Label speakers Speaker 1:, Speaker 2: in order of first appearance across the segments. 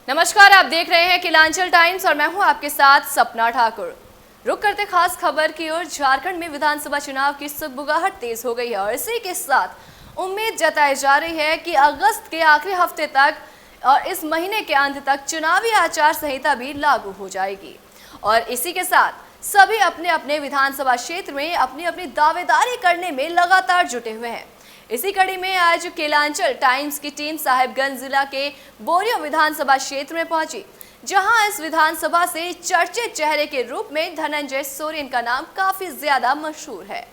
Speaker 1: नमस्कार, आप देख रहे हैं किलांचल टाइम्स और मैं हूं आपके साथ सपना ठाकुर। रुक करते खास खबर की ओर। झारखंड में विधानसभा चुनाव की सुगबुगाहट तेज हो गई है और इसी के साथ उम्मीद जताई जा रही है कि अगस्त के आखिरी हफ्ते तक और इस महीने के अंत तक चुनावी आचार संहिता भी लागू हो जाएगी। और इसी के साथ सभी अपने अपने विधानसभा क्षेत्र में अपनी अपनी दावेदारी करने में लगातार जुटे हुए हैं। इसी कड़ी में आज किलांचल टाइम्स की टीम साहिबगंज जिला के बोरियो विधानसभा क्षेत्र में पहुंची, जहां इस विधानसभा से चर्चित चेहरे के रूप में धनंजय सोरेन का नाम काफी ज्यादा मशहूर है।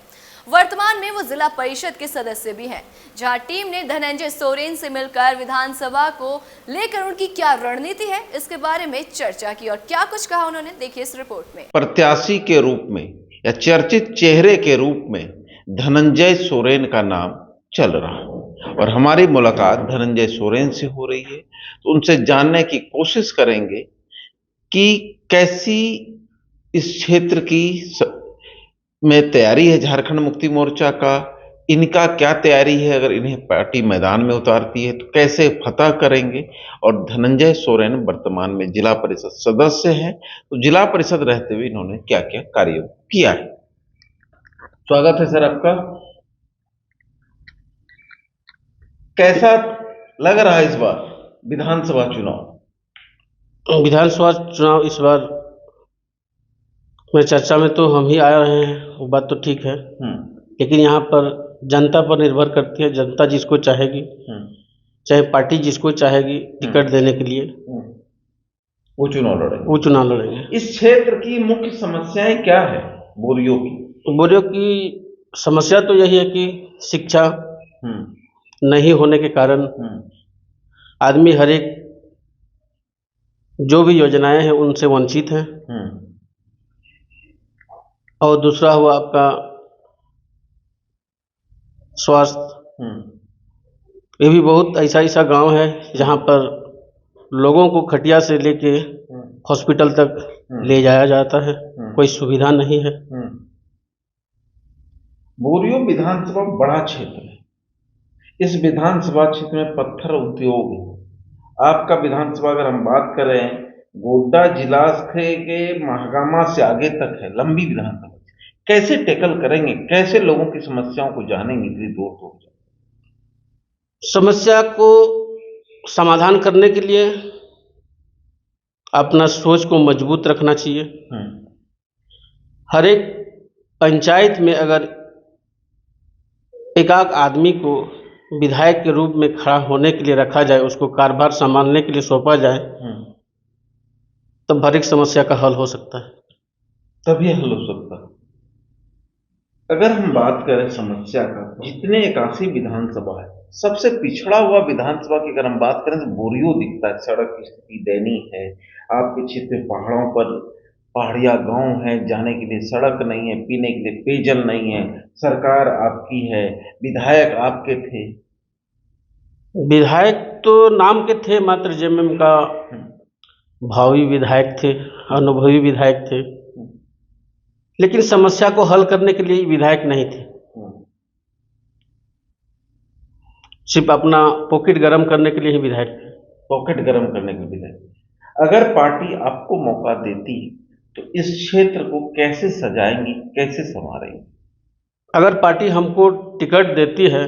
Speaker 1: वर्तमान में वो जिला परिषद के सदस्य भी हैं, जहां टीम ने धनंजय सोरेन से मिलकर विधानसभा को लेकर उनकी क्या रणनीति है इसके बारे में चर्चा की और क्या कुछ कहा उन्होंने, देखिए इस रिपोर्ट में।
Speaker 2: प्रत्याशी के रूप में या चर्चित चेहरे के रूप में धनंजय सोरेन का नाम चल रहा है और हमारी मुलाकात धनंजय सोरेन से हो रही है, तो उनसे जानने की कोशिश करेंगे कि कैसी इस क्षेत्र की में तैयारी है झारखंड मुक्ति मोर्चा का, इनका क्या तैयारी है, अगर इन्हें पार्टी मैदान में उतारती है तो कैसे फतह करेंगे। और धनंजय सोरेन वर्तमान में जिला परिषद सदस्य हैं, तो जिला परिषद रहते हुए इन्होंने क्या क्या कार्य किया है। स्वागत है सर आपका। कैसा लग रहा है इस बार विधानसभा चुनाव?
Speaker 3: विधानसभा चुनाव इस बार में चर्चा में तो हम ही आ रहे हैं, वो बात तो ठीक है, लेकिन यहाँ पर जनता पर निर्भर करती है। जनता जिसको चाहेगी, चाहे पार्टी जिसको चाहेगी टिकट देने के लिए,
Speaker 2: वो चुनाव लड़ेंगे। इस क्षेत्र की मुख्य समस्याएं क्या है बोरियो की?
Speaker 3: बोरियो की समस्या तो यही है कि शिक्षा नहीं होने के कारण आदमी हर एक जो भी योजनाएं हैं उनसे वंचित हैं। और दूसरा हुआ आपका स्वास्थ्य। ये भी बहुत ऐसा गांव है जहां पर लोगों को खटिया से लेके हॉस्पिटल तक ले जाया जाता है, कोई सुविधा नहीं है।
Speaker 2: बोरियो विधानसभा बड़ा क्षेत्र है। इस विधानसभा क्षेत्र में पत्थर उद्योग है। आपका विधानसभा अगर हम बात करें गोड्डा जिला के महागामा से आगे तक है, लंबी विधानसभा। कैसे टैकल करेंगे, कैसे लोगों की समस्याओं को जानेंगे इतनी दूर दूर?
Speaker 3: समस्या को समाधान करने के लिए अपना सोच को मजबूत रखना चाहिए। हर एक पंचायत में अगर एक आदमी को विधायक के रूप में खड़ा होने के लिए रखा जाए, उसको कार्यभार संभालने के लिए सौंपा जाए, तब हर एक समस्या का हल हो सकता है।
Speaker 2: तभी हल हो सकता है। अगर हम बात करें समस्या का, जितने 81 विधानसभा है, सबसे पिछड़ा हुआ विधानसभा की अगर हम बात करें तो बोरियो दिखता है। सड़क की स्थिति दयनीय है। आपके क्षेत्र में पहाड़ों पर पहाड़िया गांव है, जाने के लिए सड़क नहीं है, पीने के लिए पेयजल नहीं है। सरकार आपकी है, विधायक आपके थे।
Speaker 3: विधायक तो नाम के थे, मात्र जेएमएम का भावी विधायक थे, अनुभवी विधायक थे, लेकिन समस्या को हल करने के लिए विधायक नहीं थे। सिर्फ अपना पॉकेट गर्म करने के लिए ही विधायक थे।
Speaker 2: पॉकेट गर्म करने के विधायक। अगर पार्टी आपको मौका देती तो इस क्षेत्र को कैसे सजाएंगी, कैसे संवारेंगी?
Speaker 3: अगर पार्टी हमको टिकट देती है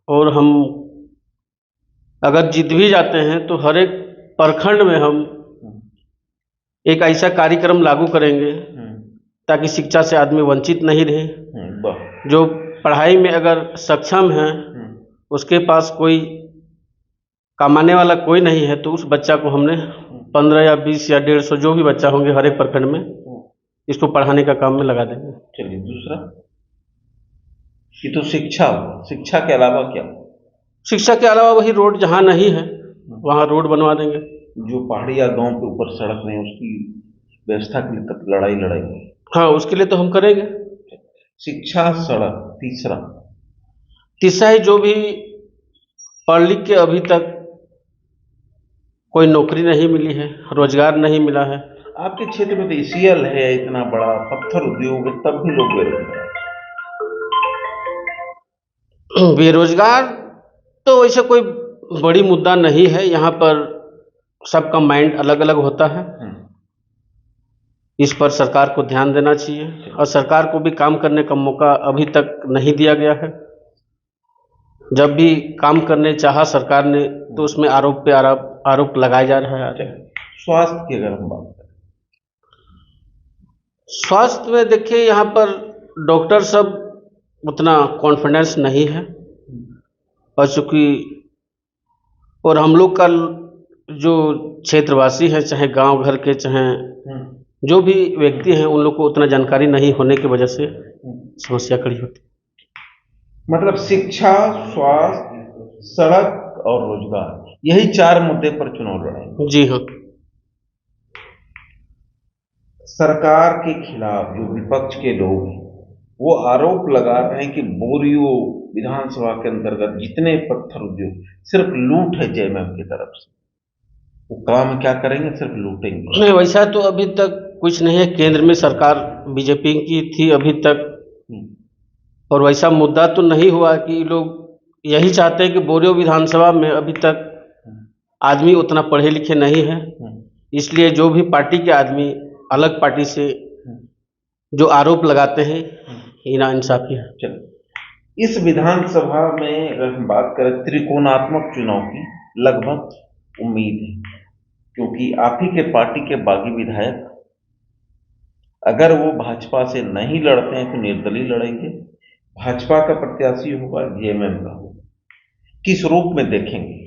Speaker 3: और हम अगर जीत भी जाते हैं तो हर एक प्रखंड में हम एक ऐसा कार्यक्रम लागू करेंगे ताकि शिक्षा से आदमी वंचित नहीं रहे। जो पढ़ाई में अगर सक्षम है, उसके पास कोई कमाने वाला कोई नहीं है, तो उस बच्चा को हमने 15 या 20 या 150 जो भी बच्चा होंगे हर एक प्रखंड में, इसको पढ़ाने का काम में लगा देंगे।
Speaker 2: चलिए, दूसरा ये तो शिक्षा हो। शिक्षा के अलावा क्या?
Speaker 3: शिक्षा के अलावा वही रोड, जहाँ नहीं है वहाँ रोड बनवा देंगे।
Speaker 2: जो पहाड़िया गांव के ऊपर सड़क नहीं, उसकी व्यवस्था के लिए तब लड़ाई
Speaker 3: हाँ, उसके लिए तो हम करेंगे।
Speaker 2: शिक्षा, सड़क।
Speaker 3: तीसरा है जो भी पढ़ लिख के अभी तक कोई नौकरी नहीं मिली है, रोजगार नहीं मिला है।
Speaker 2: आपके क्षेत्र में तो ईसीएल है, इतना बड़ा पत्थर उद्योग है, तब भी लोग
Speaker 3: बेरोजगार तो वैसे कोई बड़ी मुद्दा नहीं है। यहाँ पर सबका माइंड अलग अलग होता है। इस पर सरकार को ध्यान देना चाहिए और सरकार को भी काम करने का मौका अभी तक नहीं दिया गया है। जब भी काम करने चाहा सरकार ने तो उसमें आरोप पे आरोप लगाए जा रहे हैं।
Speaker 2: स्वास्थ्य की अगर हम बात करें,
Speaker 3: स्वास्थ्य में देखिए यहाँ पर डॉक्टर सब उतना कॉन्फिडेंस नहीं है और चूँकि और हम लोग का जो क्षेत्रवासी है, चाहे गांव घर के चाहे जो भी व्यक्ति हैं, उन लोग को उतना जानकारी नहीं होने की वजह से समस्या खड़ी होती है।
Speaker 2: मतलब शिक्षा, स्वास्थ्य, सड़क और रोजगार, यही 4 मुद्दे पर चुनाव लड़ेंगे।
Speaker 3: जी हाँ।
Speaker 2: सरकार के खिलाफ जो विपक्ष के लोग हैं वो आरोप लगा रहे हैं कि बोरियो विधानसभा के अंतर्गत जितने पत्थर उद्योग सिर्फ लूट है जेएमएम की तरफ से। वो काम क्या करेंगे? सिर्फ लूटेंगे।
Speaker 3: नहीं, वैसा तो अभी तक कुछ नहीं है। केंद्र में सरकार बीजेपी की थी अभी तक, और वैसा मुद्दा तो नहीं हुआ कि लोग यही चाहते हैं कि बोरियो विधानसभा में अभी तक आदमी उतना पढ़े लिखे नहीं है, इसलिए जो भी पार्टी के आदमी अलग पार्टी से जो आरोप लगाते हैं ये नाइंसाफी है।
Speaker 2: चलो, इस विधानसभा में अगर हम बात करें त्रिकोणात्मक चुनाव की लगभग उम्मीद है, क्योंकि आप ही के पार्टी के बागी विधायक अगर वो भाजपा से नहीं लड़ते हैं तो निर्दलीय लड़ेंगे। भाजपा का प्रत्याशी होगा, जेएमएम का होगा। किस रूप में देखेंगे?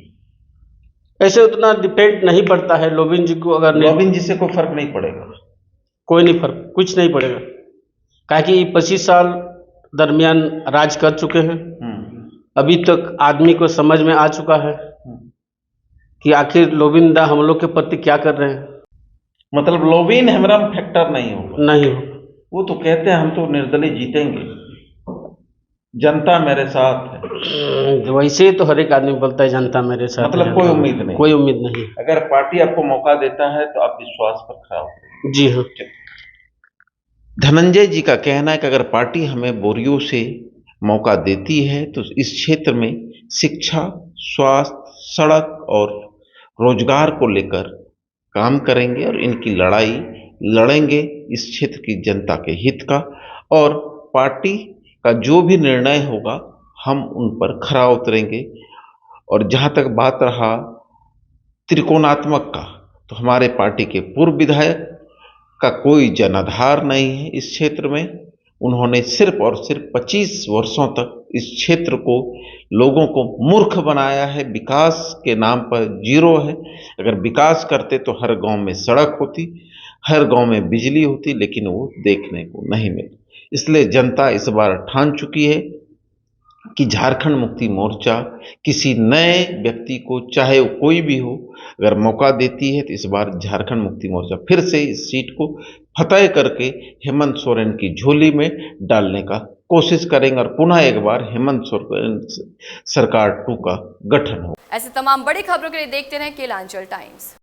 Speaker 3: ऐसे उतना डिपेंड नहीं पड़ता है। लोबिन जी को अगर
Speaker 2: लोबिन जी से कोई फर्क नहीं पड़ेगा?
Speaker 3: कोई नहीं फर्क, कुछ नहीं पड़ेगा, काहे 25 साल दरमियान राज कर चुके हैं। अभी तक आदमी को समझ में आ चुका है कि आखिर लोबिन दा हम लोग के प्रति क्या कर रहे हैं।
Speaker 2: मतलब लोबिन हेमरम फैक्टर नहीं होगा?
Speaker 3: नहीं हो।
Speaker 2: वो तो कहते हैं हम तो निर्दलीय जीतेंगे, जनता मेरे साथ है।
Speaker 3: वैसे तो हर एक आदमी बोलता है जनता मेरे साथ।
Speaker 2: मतलब कोई उम्मीद नहीं?
Speaker 3: कोई उम्मीद नहीं।
Speaker 2: अगर पार्टी आपको मौका देता है तो आप विश्वास पर खड़ा हो।
Speaker 3: जी हाँ।
Speaker 2: धनंजय जी का कहना है कि अगर पार्टी हमें बोरियो से मौका देती है तो इस क्षेत्र में शिक्षा, स्वास्थ्य, सड़क और रोजगार को लेकर काम करेंगे और इनकी लड़ाई लड़ेंगे इस क्षेत्र की जनता के हित का, और पार्टी का जो भी निर्णय होगा हम उन पर खरा उतरेंगे। और जहाँ तक बात रहा त्रिकोणात्मक का, तो हमारे पार्टी के पूर्व विधायक का कोई जनाधार नहीं है इस क्षेत्र में। उन्होंने सिर्फ और सिर्फ 25 वर्षों तक इस क्षेत्र को लोगों को मूर्ख बनाया है। विकास के नाम पर जीरो है। अगर विकास करते तो हर गांव में सड़क होती, हर गांव में बिजली होती, लेकिन वो देखने को नहीं मिली। इसलिए जनता इस बार ठान चुकी है कि झारखंड मुक्ति मोर्चा किसी नए व्यक्ति को, चाहे वो कोई भी हो, अगर मौका देती है तो इस बार झारखंड मुक्ति मोर्चा फिर से इस सीट को फतेह करके हेमंत सोरेन की झोली में डालने का कोशिश करेंगे और पुनः एक बार हेमंत सोरेन सरकार 2 का गठन हो।
Speaker 1: ऐसे तमाम बड़ी खबरों के लिए देखते रहें केलांचल टाइम्स।